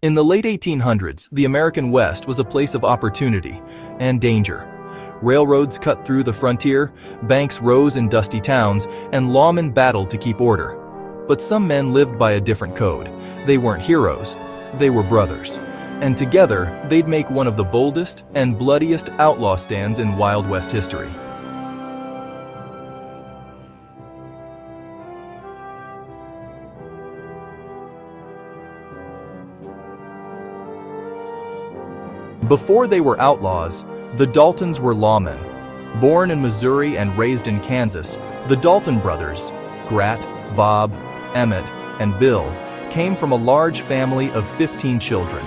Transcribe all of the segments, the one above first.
In the late 1800s, the American West was a place of opportunity and danger. Railroads cut through the frontier, banks rose in dusty towns, and lawmen battled to keep order. But some men lived by a different code. They weren't heroes, they were brothers. And together, they'd make one of the boldest and bloodiest outlaw stands in Wild West history. Before they were outlaws, the Daltons were lawmen. Born in Missouri and raised in Kansas, the Dalton brothers, Grat, Bob, Emmett, and Bill, came from a large family of 15 children.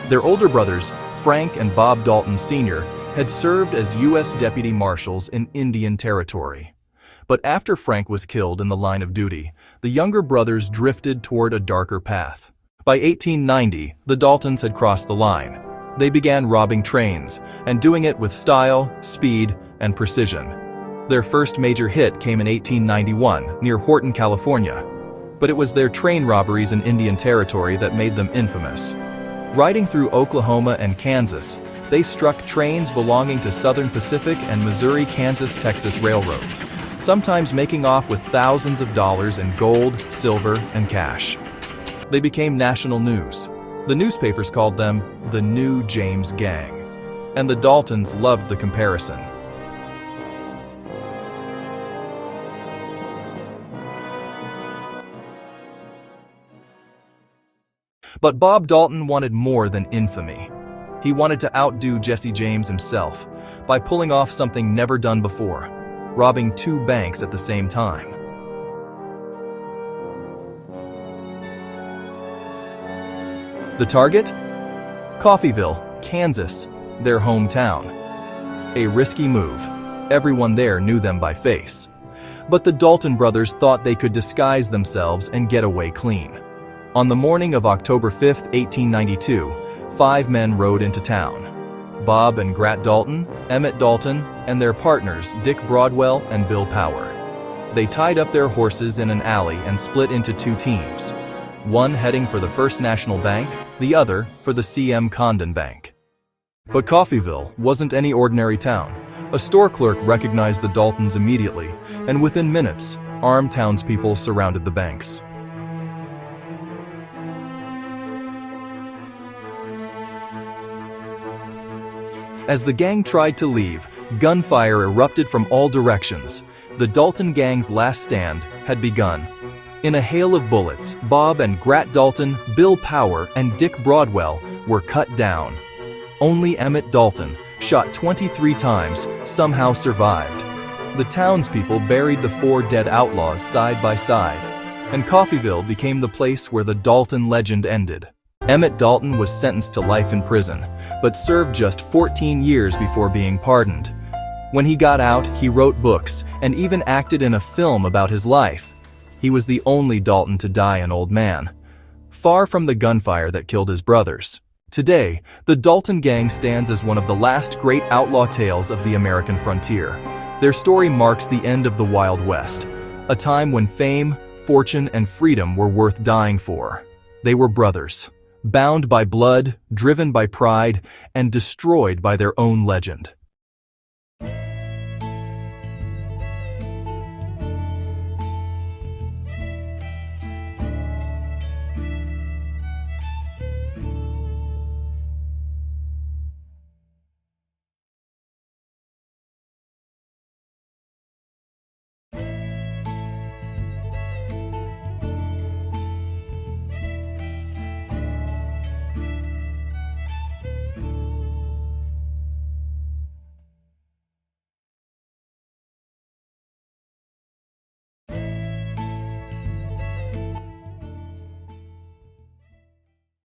Their older brothers, Frank and Bob Dalton Sr., had served as U.S. deputy marshals in Indian Territory. But after Frank was killed in the line of duty, the younger brothers drifted toward a darker path. By 1890, the Daltons had crossed the line. They began robbing trains, and doing it with style, speed, and precision. Their first major hit came in 1891, near Horton, California. But it was their train robberies in Indian Territory that made them infamous. Riding through Oklahoma and Kansas, they struck trains belonging to Southern Pacific and Missouri-Kansas-Texas railroads, sometimes making off with thousands of dollars in gold, silver, and cash. They became national news. The newspapers called them the New James Gang, and the Daltons loved the comparison. But Bob Dalton wanted more than infamy. He wanted to outdo Jesse James himself by pulling off something never done before, robbing two banks at the same time. The target? Coffeyville, Kansas, their hometown. A risky move. Everyone there knew them by face. But the Dalton brothers thought they could disguise themselves and get away clean. On the morning of October 5, 1892, 5 men rode into town. Bob and Grat Dalton, Emmett Dalton, and their partners Dick Broadwell and Bill Power. They tied up their horses in an alley and split into 2 teams. One heading for the First National Bank, the other for the C.M. Condon Bank. But Coffeyville wasn't any ordinary town. A store clerk recognized the Daltons immediately, and within minutes, armed townspeople surrounded the banks. As the gang tried to leave, gunfire erupted from all directions. The Dalton gang's last stand had begun. In a hail of bullets, Bob and Grat Dalton, Bill Power, and Dick Broadwell were cut down. Only Emmett Dalton, shot 23 times, somehow survived. The townspeople buried the 4 dead outlaws side by side, and Coffeyville became the place where the Dalton legend ended. Emmett Dalton was sentenced to life in prison, but served just 14 years before being pardoned. When he got out, he wrote books and even acted in a film about his life. He was the only Dalton to die an old man, far from the gunfire that killed his brothers. Today, the Dalton Gang stands as one of the last great outlaw tales of the American frontier. Their story marks the end of the Wild West, a time when fame, fortune, and freedom were worth dying for. They were brothers, bound by blood, driven by pride, and destroyed by their own legend.